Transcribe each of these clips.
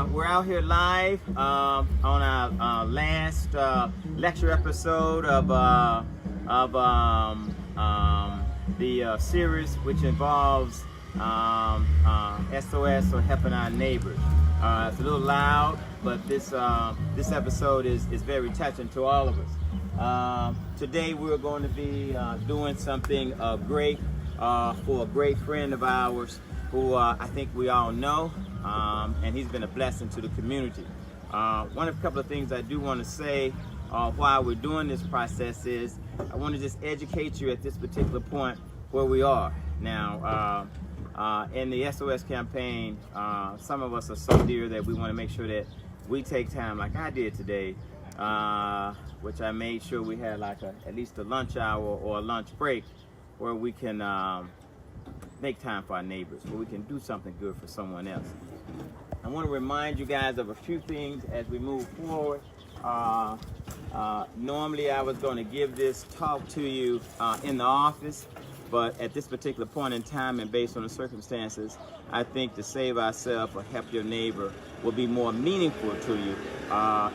we're out here live on our last lecture episode of the series, which involves SOS or helping our neighbors. It's a little loud, but this episode is very touching to all of us. Today we're going to be doing something great for a great friend of ours who I think we all know, and he's been a blessing to the community. One of a couple of things I do want to say while we're doing this process is I want to just educate you at this particular point where we are. Now, in the SOS campaign, some of us are so dear that we want to make sure that we take time, like I did today, which I made sure we had like at least a lunch hour or a lunch break where we can make time for our neighbors, where we can do something good for someone else. I want to remind you guys of a few things as we move forward. Normally I was going to give this talk to you in the office, but at this particular point in time and based on the circumstances, I think to save ourselves or help your neighbor will be more meaningful to you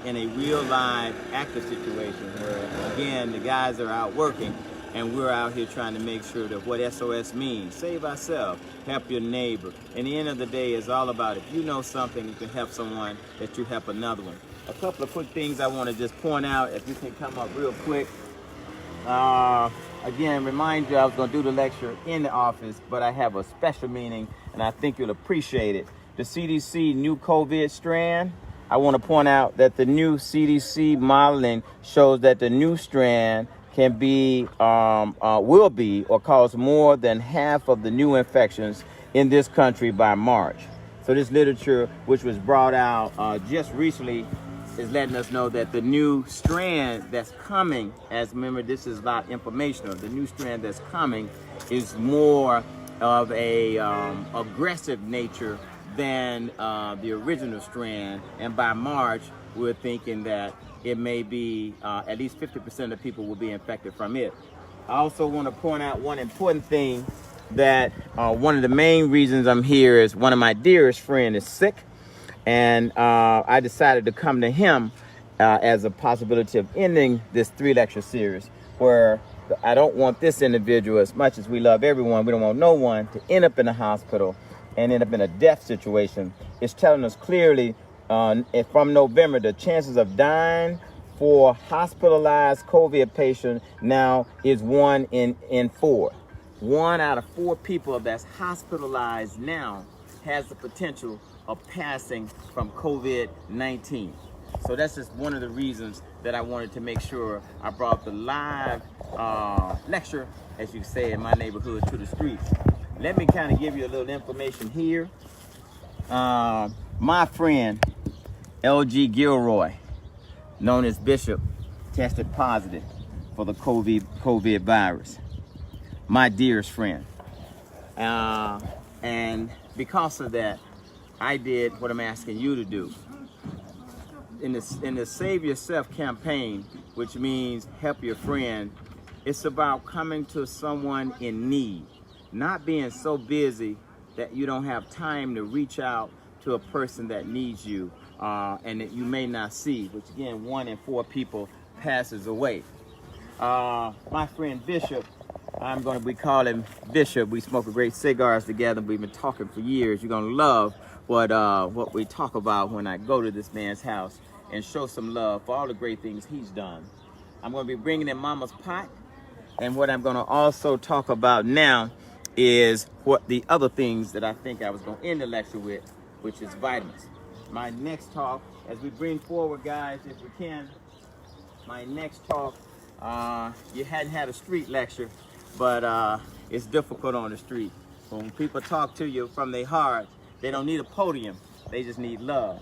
in a real live active situation where, again, the guys are out working and we're out here trying to make sure that what SOS means, save ourselves, help your neighbor. In the end of the day, it's all about if you know something, you can help someone, that you help another one. A couple of quick things I want to just point out, if you can come up real quick. Again, remind you I was going to do the lecture in the office, but I have a special meaning, and I think you'll appreciate it. The CDC new COVID strand, I want to point out that the new CDC modeling shows that the new strand can be, will be, or cause more than half of the new infections in this country by March. So this literature, which was brought out just recently, is letting us know that the new strand that's coming, as remember this is a lot informational, the new strand that's coming is more of a aggressive nature than the original strand, and by March we're thinking that it may be at least 50% of people will be infected from it. I also want to point out one important thing, that one of the main reasons I'm here is one of my dearest friends is sick, and I decided to come to him as a possibility of ending this 3-lecture series, where I don't want this individual, as much as we love everyone, we don't want no one to end up in the hospital and end up in a death situation. It's telling us clearly from November, the chances of dying for hospitalized COVID patient now is 1 in 4. 1 out of 4 people that's hospitalized now has the potential of passing from COVID-19. So that's just one of the reasons that I wanted to make sure I brought the live lecture, as you say in my neighborhood, to the streets. Let me kind of give you a little information here. My friend, L.G. Gilroy, known as Bishop, tested positive for the COVID virus. My dearest friend. And because of that, I did what I'm asking you to do. In the Save Yourself campaign, which means help your friend, it's about coming to someone in need, not being so busy that you don't have time to reach out to a person that needs you and that you may not see, which again, 1 in 4 people passes away. My friend Bishop, I'm going to be calling Bishop. We smoke great cigars together. We've been talking for years. You're going to love what we talk about when I go to this man's house and show some love for all the great things he's done. I'm going to be bringing in Mama's Pot, and what I'm going to also talk about now is what the other things that I think I was going to end the lecture with, which is vitamins. My next talk, as we bring forward, guys, if we can, my next talk, you hadn't had a street lecture, but it's difficult on the street. When people talk to you from their heart, they don't need a podium, they just need love.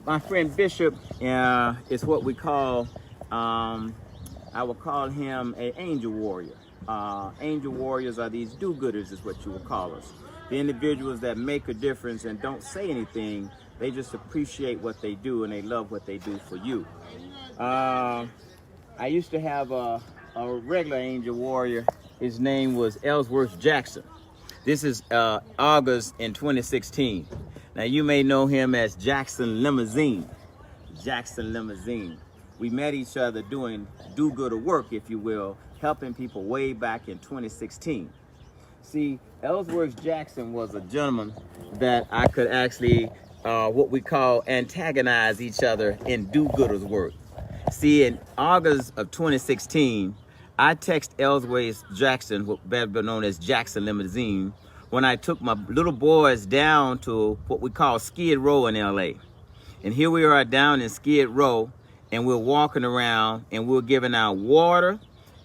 My friend Bishop is what we call, I will call him an angel warrior. Angel warriors are these do-gooders, is what you will call us. The individuals that make a difference and don't say anything, they just appreciate what they do and they love what they do for you. I used to have a regular angel warrior. His name was Ellsworth Jackson. This is August in 2016. Now you may know him as Jackson Limousine. Jackson Limousine. We met each other doing do-gooder work, if you will, helping people way back in 2016. See, Ellsworth Jackson was a gentleman that I could actually, what we call antagonize each other in do-gooders work. See, in August of 2016, I text Ellsworth Jackson, what better known as Jackson Limousine, when I took my little boys down to what we call Skid Row in LA. And here we are down in Skid Row, and we're walking around and we're giving out water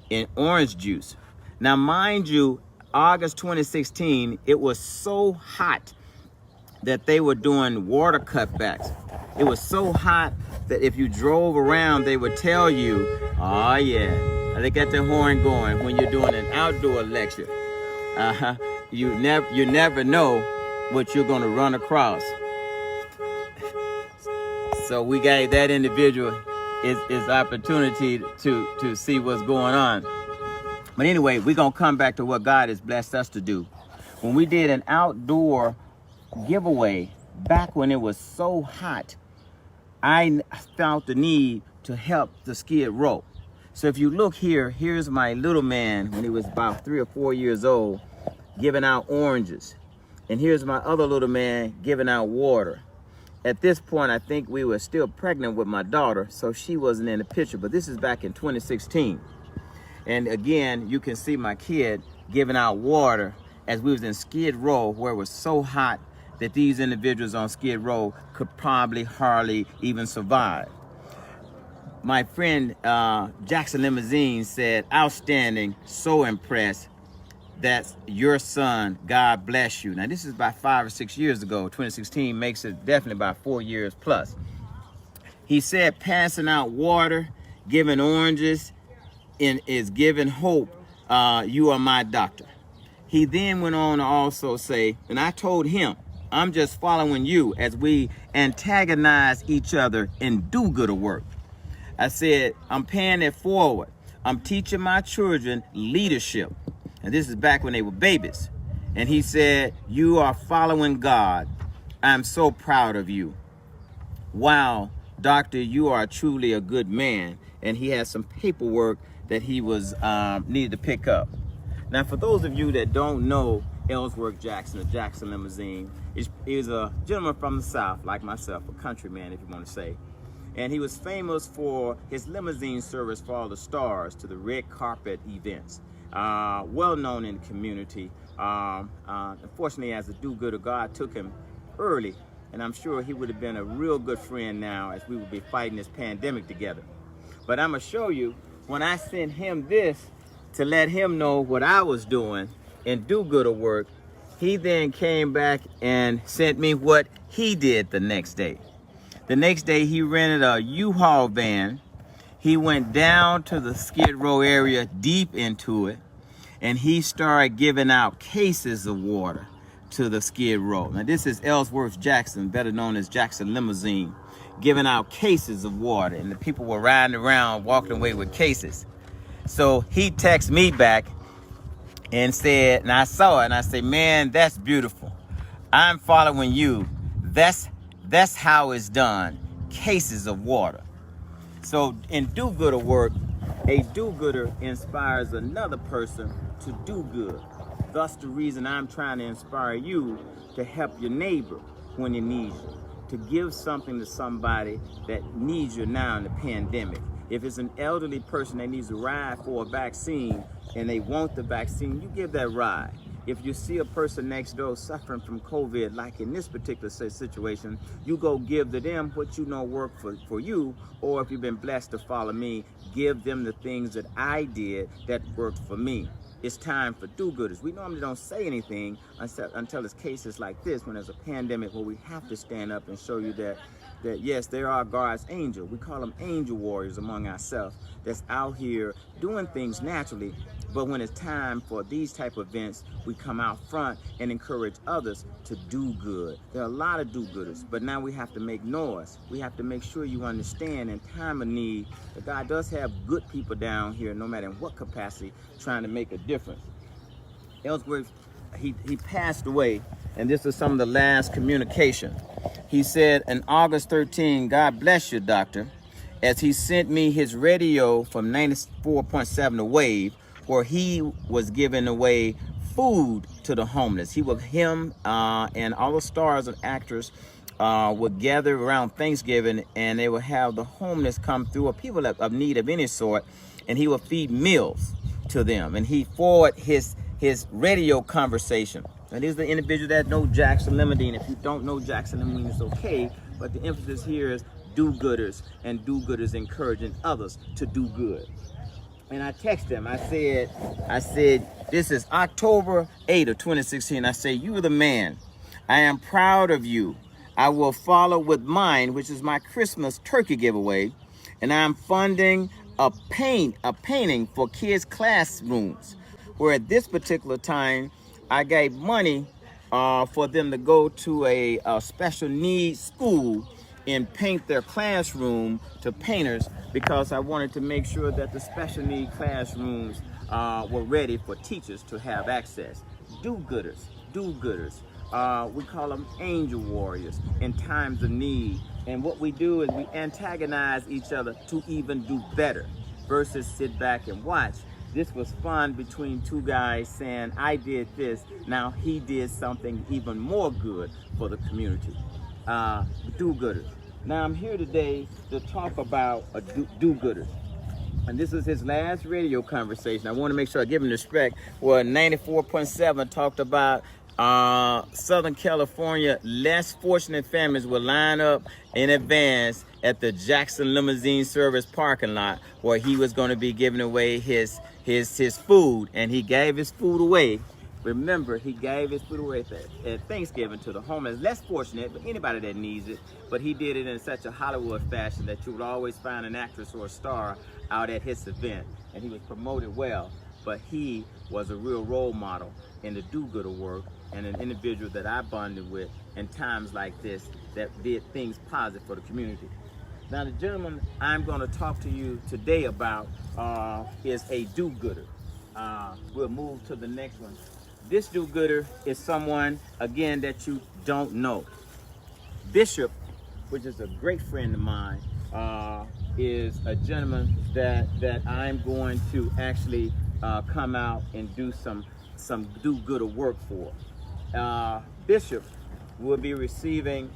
and orange juice. Now, mind you, August 2016, it was so hot that they were doing water cutbacks. It was so hot that if you drove around, they would tell you, oh yeah, they got their horn going when you're doing an outdoor lecture. You never know what you're gonna run across. So we gave that individual his opportunity to see what's going on. But anyway, we're gonna come back to what God has blessed us to do. When we did an outdoor giveaway back when it was so hot, I felt the need to help the Skid Row. So if you look here, here's my little man when he was about 3 or 4 years old, giving out oranges. And here's my other little man giving out water. At this point, I think we were still pregnant with my daughter, so she wasn't in the picture, but this is back in 2016. And again, you can see my kid giving out water as we was in Skid Row, where it was so hot that these individuals on Skid Row could probably hardly even survive. My friend Jackson Limousine said, outstanding, so impressed. That's your son, God bless you. Now this is about 5 or 6 years ago. 2016 makes it definitely about 4 years plus. He said passing out water, giving oranges, and is giving hope. You are my doctor. He then went on to also say, and I told him, I'm just following you as we antagonize each other in do-gooder work. I said, I'm paying it forward. I'm teaching my children leadership. And this is back when they were babies. And he said, you are following God. I'm so proud of you. Wow, doctor, you are truly a good man. And he had some paperwork that he was needed to pick up. Now, for those of you that don't know Ellsworth Jackson, or Jackson Limousine, is a gentleman from the South, like myself, a countryman, if you want to say. And he was famous for his limousine service for all the stars to the red carpet events. Well known in the community. Unfortunately, as a do-gooder, God took him early, and I'm sure he would have been a real good friend now as we would be fighting this pandemic together. But I'm gonna show you, when I sent him this to let him know what I was doing in do-gooder work, he then came back and sent me what he did the next day. The next day, he rented a U-Haul van. He went down to the Skid Row area, deep into it, and he started giving out cases of water to the Skid Row. Now, this is Ellsworth Jackson, better known as Jackson Limousine, giving out cases of water, and the people were riding around, walking away with cases. So he texted me back and said, and I saw it, and I said, man, that's beautiful. I'm following you. That's how it's done. Cases of water. So in do-gooder work, a do-gooder inspires another person to do good. Thus the reason I'm trying to inspire you to help your neighbor when he needs you, to give something to somebody that needs you now in the pandemic. If it's an elderly person that needs a ride for a vaccine and they want the vaccine, you give that ride. If you see a person next door suffering from COVID, like in this particular situation, you go give to them what you know work for you, or if you've been blessed to follow me, give them the things that I did that worked for me. It's time for do-gooders. We normally don't say anything until it's cases like this, when there's a pandemic where we have to stand up and show you that yes, there are God's angels. We call them angel warriors among ourselves that's out here doing things naturally. But when it's time for these type of events, we come out front and encourage others to do good. There are a lot of do-gooders, but now we have to make noise. We have to make sure you understand in time of need that God does have good people down here, no matter in what capacity, trying to make a difference. Ellsworth, he passed away and this is some of the last communication. He said, on August 13, God bless you, doctor, as he sent me his radio from 94.7 The Wave, where he was giving away food to the homeless. Him and all the stars and actors would gather around Thanksgiving, and they would have the homeless come through, or people of need of any sort, and he would feed meals to them. And he forwarded his radio conversation. And these are the individuals that know Jackson Limonene. If you don't know Jackson Limonene, it's okay, but the emphasis here is do-gooders, and do-gooders encouraging others to do good. And I texted him. I said, this is October 8th of 2016. I say, you are the man. I am proud of you. I will follow with mine, which is my Christmas turkey giveaway. And I'm funding a painting for kids' classrooms, where at this particular time, I gave money for them to go to a special needs school and paint their classroom to painters, because I wanted to make sure that the special need classrooms were ready for teachers to have access. Do-gooders, do-gooders. We call them angel warriors in times of need. And what we do is we antagonize each other to even do better versus sit back and watch. This was fun between two guys saying, I did this, now he did something even more good for the community. Do-gooders. Now I'm here today to talk about a do-gooder. And this is his last radio conversation. I want to make sure I give him respect. Where 94.7 talked about Southern California less fortunate families will line up in advance at the Jackson Limousine Service parking lot, where he was going to be giving away his food, and he gave his food away. Remember, he gave his food away at Thanksgiving to the homeless, less fortunate, but anybody that needs it. But he did it in such a Hollywood fashion that you would always find an actress or a star out at his event, and he was promoted well. But he was a real role model in the do-gooder work, and an individual that I bonded with in times like this that did things positive for the community. Now, the gentleman I'm going to talk to you today about is a do-gooder. We'll move to the next one. This do-gooder is someone, again, that you don't know. Bishop, which is a great friend of mine, is a gentleman that I'm going to actually come out and do some do-gooder work for. Bishop will be receiving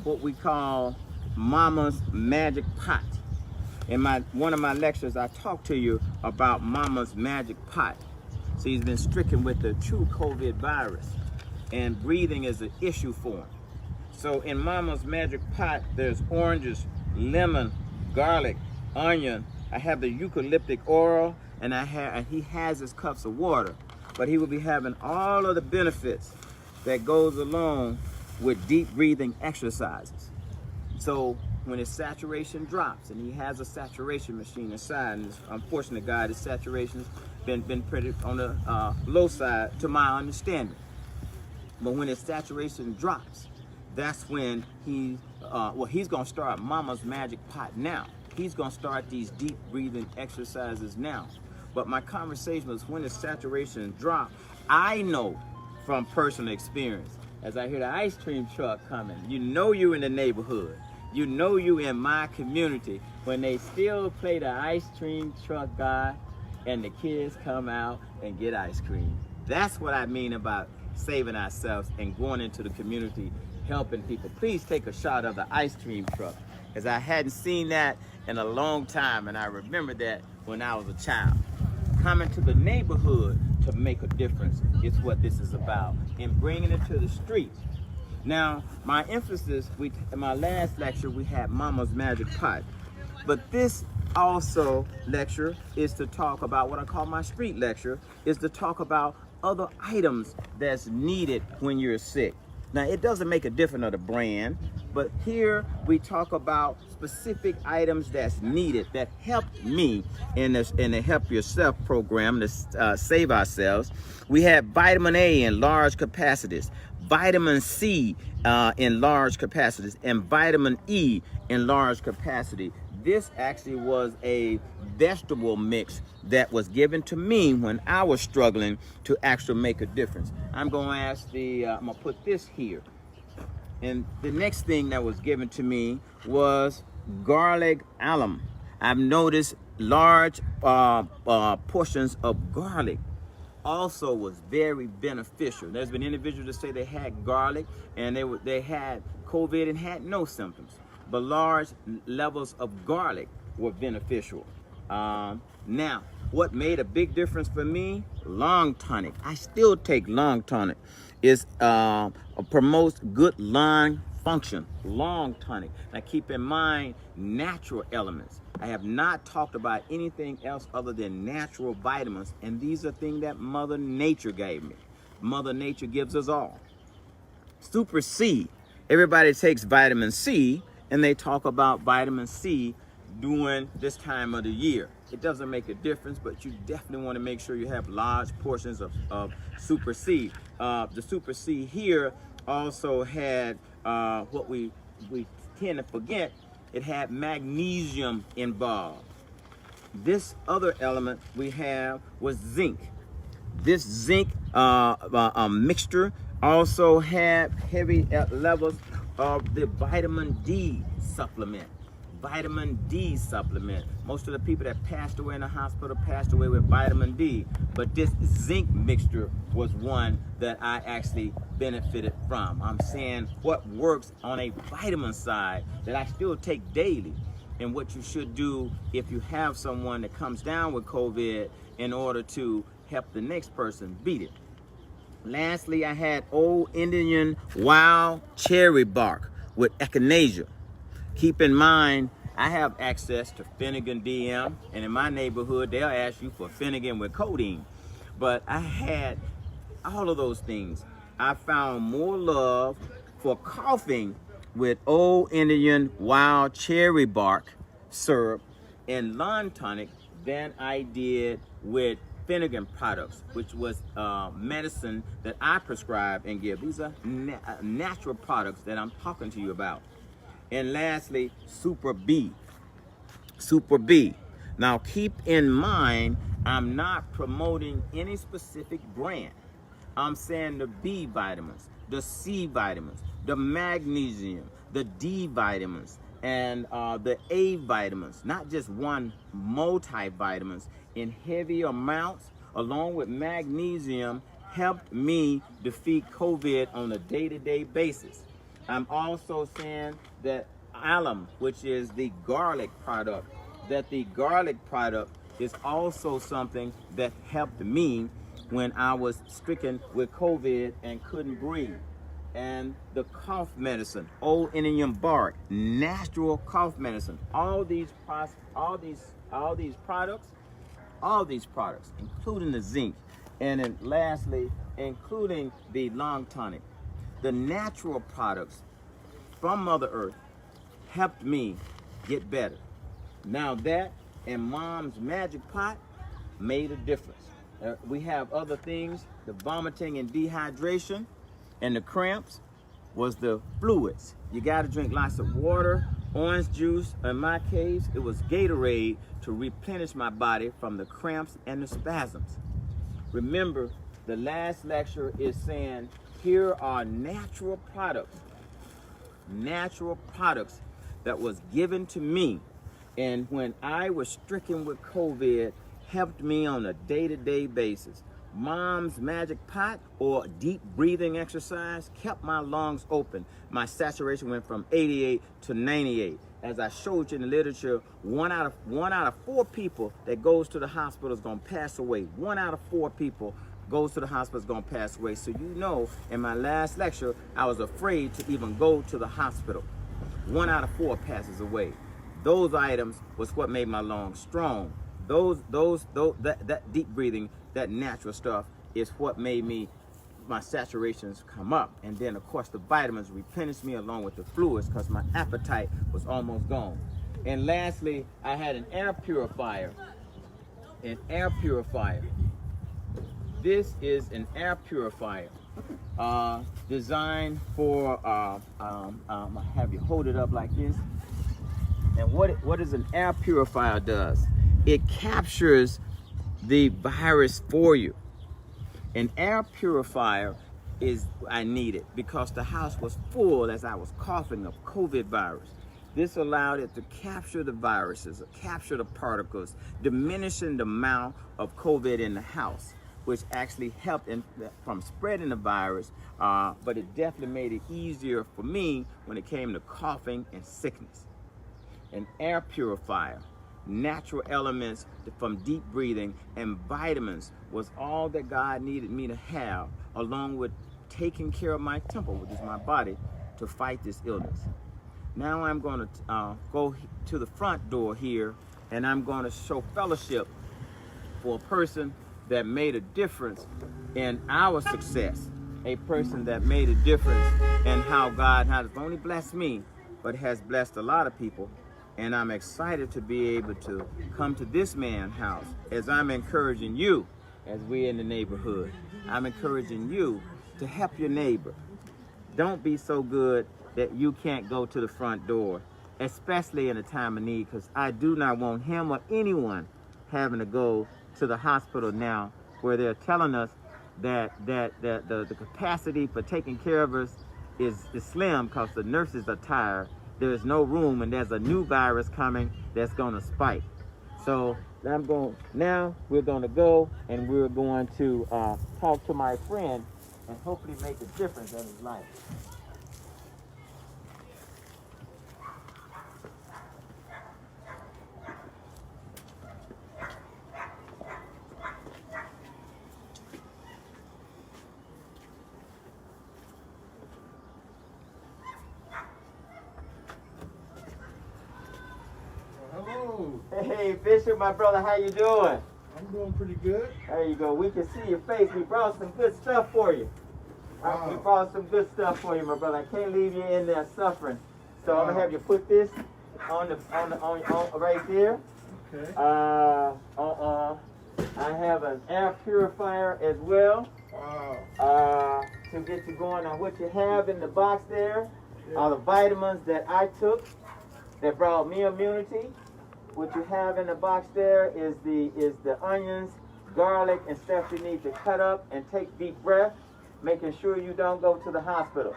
what we call Mama's Magic Pot. In one of my lectures, I talked to you about Mama's Magic Pot. So he's been stricken with the true COVID virus, and breathing is an issue for him. So in Mama's Magic Pot, there's oranges, lemon, garlic, onion. I have the eucalyptic oil, and he has his cups of water. But he will be having all of the benefits that goes along with deep breathing exercises. So when his saturation drops, and he has a saturation machine inside, and unfortunately, God, his saturation's been pretty on the low side to my understanding. But when his saturation drops, that's when he's going to start Mama's Magic Pot now. He's going to start these deep breathing exercises now. But my conversation was, when his saturation dropped, I know from personal experience, as I hear the ice cream truck coming, you know you in the neighborhood. You know you in my community when they still play the ice cream truck guy and the kids come out and get ice cream. That's what I mean about saving ourselves and going into the community, helping people. Please take a shot of the ice cream truck, because I hadn't seen that in a long time, and I remember that when I was a child. Coming to the neighborhood to make a difference is what this is about, and bringing it to the streets. Now, my emphasis, in my last lecture, we had Mama's Magic Pot. But this also lecture is to talk about what I call my street lecture, is to talk about other items that's needed when you're sick. Now, it doesn't make a difference of the brand, but here we talk about specific items that's needed that helped me in the Help Yourself program to save ourselves. We have vitamin A in large capacities, vitamin C in large capacities, and vitamin E in large capacity. this actually was a vegetable mix that was given to me when I was struggling to actually make a difference. I'm gonna ask I'm gonna put this here. And the next thing that was given to me was garlic alum. I've noticed large portions of garlic also was very beneficial. There's been individuals that say they had garlic and they had COVID and had no symptoms, but large levels of garlic were beneficial. Now, what made a big difference for me? Lung tonic. I still take lung tonic. It promotes good lung function. Lung tonic. Now keep in mind natural elements. I have not talked about anything else other than natural vitamins, and these are things that Mother Nature gave me. Mother Nature gives us all. Super C. Everybody takes vitamin C, and they talk about vitamin C during this time of the year. It doesn't make a difference, but you definitely want to make sure you have large portions of Super C. The Super C here also had what we tend to forget. It had magnesium involved. This other element we have was zinc. This zinc mixture also had heavy levels of the vitamin D supplement. Vitamin D supplement. Most of the people that passed away in the hospital passed away with vitamin D, but this zinc mixture was one that I actually benefited from. I'm saying what works on a vitamin side that I still take daily, and what you should do if you have someone that comes down with COVID in order to help the next person beat it. Lastly, I had Old Indian wild cherry bark with echinacea. Keep in mind, I have access to Finnegan DM, and in my neighborhood, they'll ask you for Finnegan with codeine. But I had all of those things. I found more love for coughing with Old Indian wild cherry bark syrup and lung tonic than I did with Finnegan products, which was medicine that I prescribe and give. These are natural products that I'm talking to you about. And lastly, Super B. Super B. Now keep in mind, I'm not promoting any specific brand. I'm saying the B vitamins, the C vitamins, the magnesium, the D vitamins, and the A vitamins, not just one, multivitamins in heavy amounts, along with magnesium, helped me defeat COVID on a day-to-day basis. I'm also saying that alum, which is the garlic product, that the garlic product is also something that helped me when I was stricken with COVID and couldn't breathe. And the cough medicine, Old Indian bark, natural cough medicine, all these products, including the zinc, and then lastly, including the lung tonic. The natural products from Mother Earth helped me get better. Now that and Mom's Magic Pot made a difference. We have other things, the vomiting and dehydration, and the cramps was the fluids. You gotta drink lots of water, orange juice. In my case, it was Gatorade to replenish my body from the cramps and the spasms. Remember, the last lecture is saying, here are natural products that was given to me, and when I was stricken with COVID, helped me on a day-to-day basis. Mom's Magic Pot or deep breathing exercise kept my lungs open. My saturation went from 88 to 98. As I showed you in the literature, one out of 4 people that goes to the hospital is gonna pass away. 1 out of 4 people goes to the hospital is gonna pass away. So you know, in my last lecture, I was afraid to even go to the hospital. 1 out of 4 passes away. Those items was what made my lungs strong. That deep breathing, that natural stuff is what made my saturations come up. And then of course the vitamins replenished me along with the fluids because my appetite was almost gone. And lastly, I had an air purifier. This is an air purifier designed for, I'll have you hold it up like this. And what does an air purifier does? It captures the virus for you. An air purifier I needed because the house was full as I was coughing of COVID virus. This allowed it to capture the viruses, capture the particles, diminishing the amount of COVID in the house, which actually helped from spreading the virus, but it definitely made it easier for me when it came to coughing and sickness. An air purifier, natural elements from deep breathing, and vitamins was all that God needed me to have, along with taking care of my temple, which is my body, to fight this illness. Now I'm going to go to the front door here, and I'm going to show fellowship for a person that made a difference in our success, a person that made a difference in how God has not only blessed me, but has blessed a lot of people. And I'm excited to be able to come to this man's house as I'm encouraging you, as we're in the neighborhood. I'm encouraging you to help your neighbor. Don't be so good that you can't go to the front door, especially in a time of need, because I do not want him or anyone having to go to the hospital now, where they're telling us that the capacity for taking care of us is slim because the nurses are tired. There is no room, and there's a new virus coming that's going to spike. So now we're going to go, and we're going to talk to my friend and hopefully make a difference in his life. Hello. Hey, Bishop, my brother, how you doing? I'm doing pretty good. There you go. We can see your face. We brought some good stuff for you. Wow. We brought some good stuff for you, my brother. I can't leave you in there suffering. So I'm gonna have you put this on right there. Okay. I have an air purifier as well. Wow. To get you going. Now, what you have in the box there are the vitamins that I took that brought me immunity. What you have in the box there is the onions, garlic, and stuff you need to cut up and take deep breath, making sure you don't go to the hospital.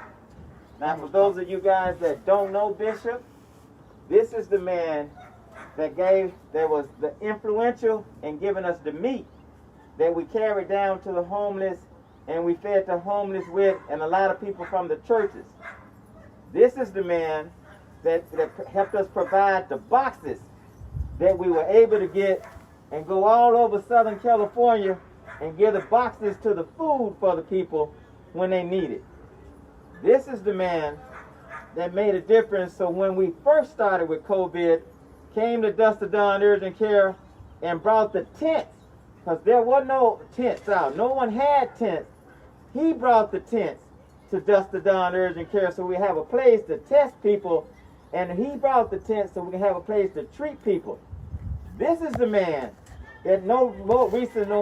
Now, for those of you guys that don't know Bishop, this is the man that was the influential in giving us the meat that we carried down to the homeless and we fed the homeless with, and a lot of people from the churches. This is the man that helped us provide the boxes that we were able to get and go all over Southern California and give the boxes to the food for the people when they need it. This is the man that made a difference. So when we first started with COVID, came to Dust to Dawn Urgent Care and brought the tents, because there were no tents out. No one had tents. He brought the tents to Dust to Dawn Urgent Care so we have a place to test people, and he brought the tents so we can have a place to treat people. This is the man that no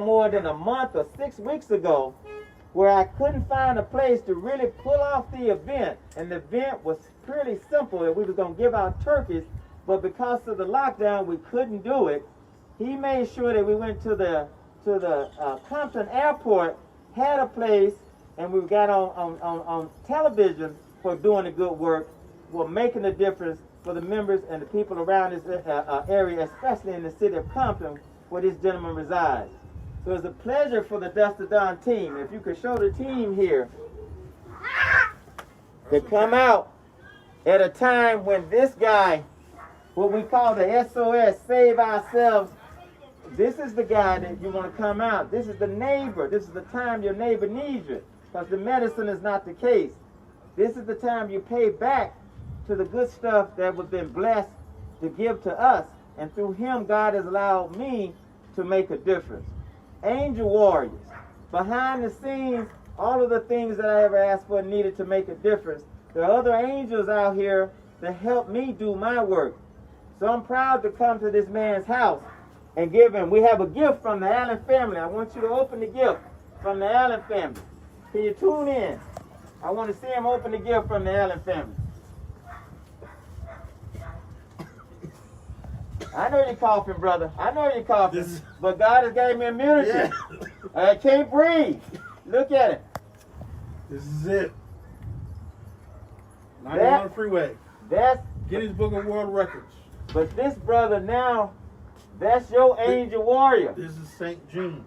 more than a month or 6 weeks ago, where I couldn't find a place to really pull off the event, and the event was pretty simple, that we were going to give out turkeys, but because of the lockdown we couldn't do it. He made sure that we went to the Compton Airport, had a place, and we got on television for doing the good work. We're making a difference for the members and the people around this area, especially in the city of Compton, where this gentleman resides. So it's a pleasure for the Dust to Dawn team, if you could show the team here, to come out at a time when this guy, what we call the SOS, Save Ourselves, this is the guy that you want to come out. This is the neighbor. This is the time your neighbor needs you, because the medicine is not the case. This is the time you pay back to the good stuff that was been blessed to give to us, and through him God has allowed me to make a difference. Angel warriors, behind the scenes, all of the things that I ever asked for needed to make a difference. There are other angels out here that help me do my work. So I'm proud to come to this man's house and give him. We have a gift from the Allen family. I want you to open the gift from the Allen family. Can you tune in? I want to see him open the gift from the Allen family. I know you're coughing, brother. I know you're coughing. This- But God has gave me immunity. Yeah. I can't breathe. Look at it. This is it. Not even That- on the freeway. That's Guinness Book of World Records. but this brother now, that's your angel warrior. This is St. Jean.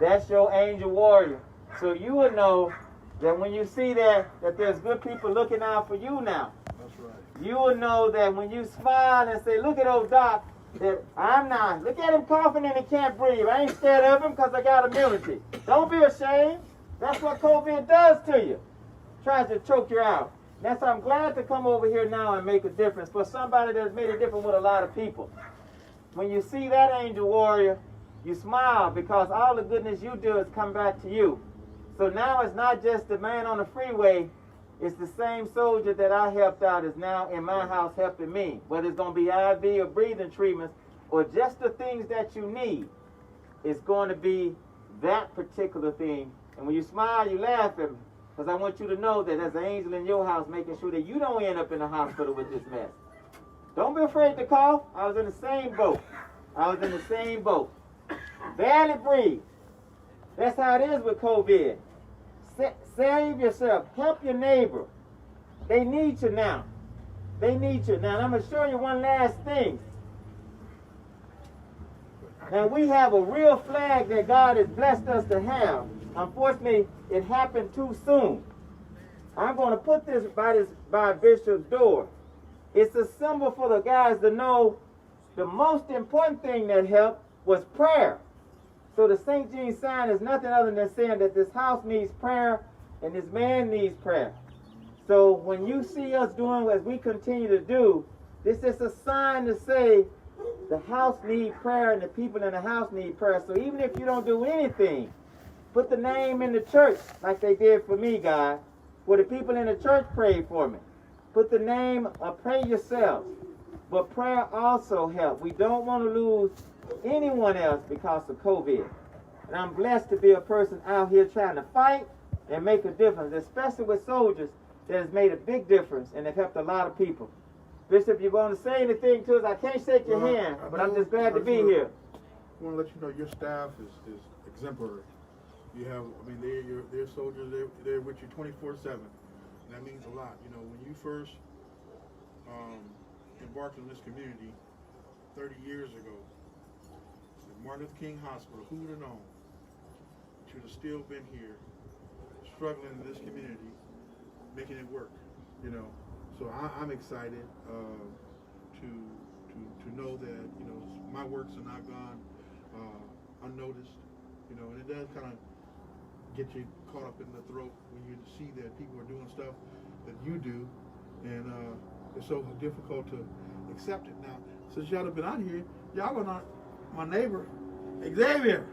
That's your angel warrior. So you will know that when you see that there's good people looking out for you now. That's right. You will know that when you smile and say, look at old Doc, that I'm not. Look at him coughing and he can't breathe. I ain't scared of him because I got immunity. Don't be ashamed. That's what COVID does to you. Tries to choke you out. That's why I'm glad to come over here now and make a difference for somebody that's made a difference with a lot of people. When you see that angel warrior, you smile because all the goodness you do has come back to you. So now it's not just the man on the freeway, it's the same soldier that I helped out is now in my house helping me. Whether it's going to be IV or breathing treatments or just the things that you need, it's going to be that particular thing. And when you smile, you laugh at me because I want you to know that there's an angel in your house making sure that you don't end up in the hospital with this mess. Don't be afraid to cough. I was in the same boat. Barely breathe. That's how it is with COVID. Save yourself. Help your neighbor. They need you now. And I'm going to show you one last thing. Now, we have a real flag that God has blessed us to have. Unfortunately, it happened too soon. I'm going to put this by Bishop's door. It's a symbol for the guys to know the most important thing that helped was prayer. So the St. Jean sign is nothing other than saying that this house needs prayer and this man needs prayer. So when you see us doing what we continue to do, this is a sign to say the house needs prayer and the people in the house need prayer. So even if you don't do anything, put the name in the church like they did for me, God, where the people in the church prayed for me. Put the name, pray yourselves. But prayer also helps. We don't want to lose anyone else because of COVID. And I'm blessed to be a person out here trying to fight and make a difference, especially with soldiers that has made a big difference and have helped a lot of people. Bishop, you want to say anything to us? I can't shake your hand, but I'm just glad to be here. I want to let you know your staff is exemplary. You have, I mean, they're soldiers. They're with you 24/7. And that means a lot. You know, when you first embarked on this community 30 years ago, at Martin Luther King Hospital, who would have known that you'd have still been here, struggling in this community, making it work, you know. So I'm excited to know that, you know, my works are not gone unnoticed, you know, and it does kind of get you caught up in the throat when you see that people are doing stuff that you do, and it's so difficult to accept it. Now, since y'all have been out here, y'all are not my neighbor, Xavier.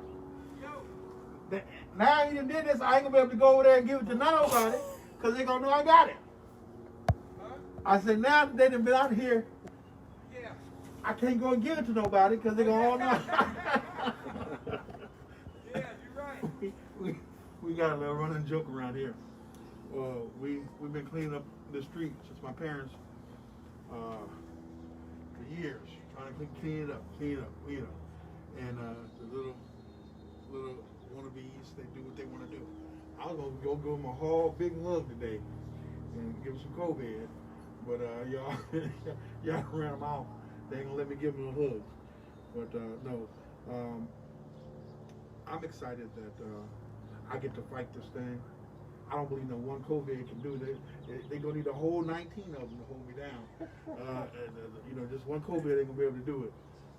Now he done did this, I ain't gonna be able to go over there and give it to nobody, because they gonna know I got it. I said, now that they done been out here, I can't go and give it to nobody, because they gonna all know. Yeah, you're right. We got a little running joke around here. We've been cleaning up the street since my parents, for years, trying to clean it up. And the little wannabes, they do what they want to do. I was gonna go give them a whole big hug today and give them some COVID, but y'all ran them out. They ain't gonna let me give them a hug. But no, I'm excited that I get to fight this thing. I don't believe no one COVID can do it. They gonna need a whole 19 of them to hold me down. You know, just one COVID ain't gonna be able to do it.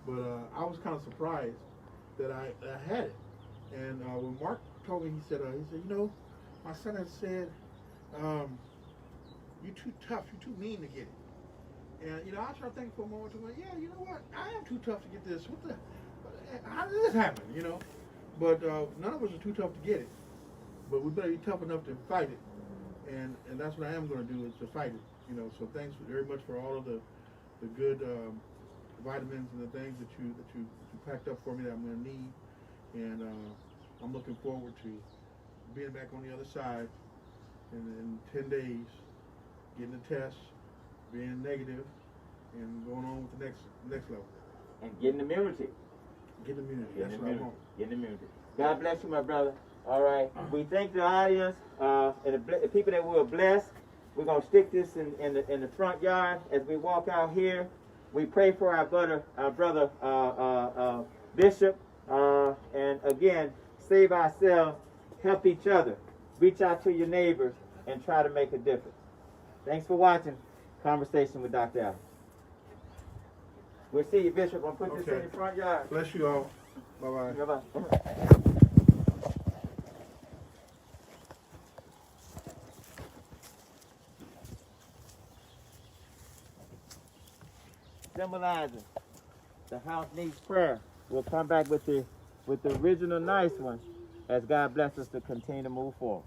But I was kind of surprised that I had it. And when Mark told me, he said, you know, my son had said, you're too tough, you're too mean to get it. And, you know, I started thinking for a moment, yeah, you know what, I am too tough to get this. How did this happen, you know? But none of us are too tough to get it. But we better be tough enough to fight it. And that's what I am going to do, is to fight it. You know, so thanks very much for all of the good vitamins and the things that you packed up for me that I'm going to need. And I'm looking forward to being back on the other side in 10 days, getting the test, being negative, and going on with the next level. And getting immunity. Get immunity. Getting That's what I immunity. want. Getting immunity. God bless you, my brother. All right. We thank the audience and the people that we were blessed. We're going to stick this in the front yard as we walk out here. We pray for our brother Bishop. And again, save ourselves, help each other, reach out to your neighbors, and try to make a difference. Thanks for watching Conversation with Dr. Allen. We'll see you, Bishop. I'm going to put this in the front yard. Bless you all. Bye-bye. Bye-bye. Symbolizing the house needs prayer. We'll come back with the original nice one as God bless us to continue to move forward.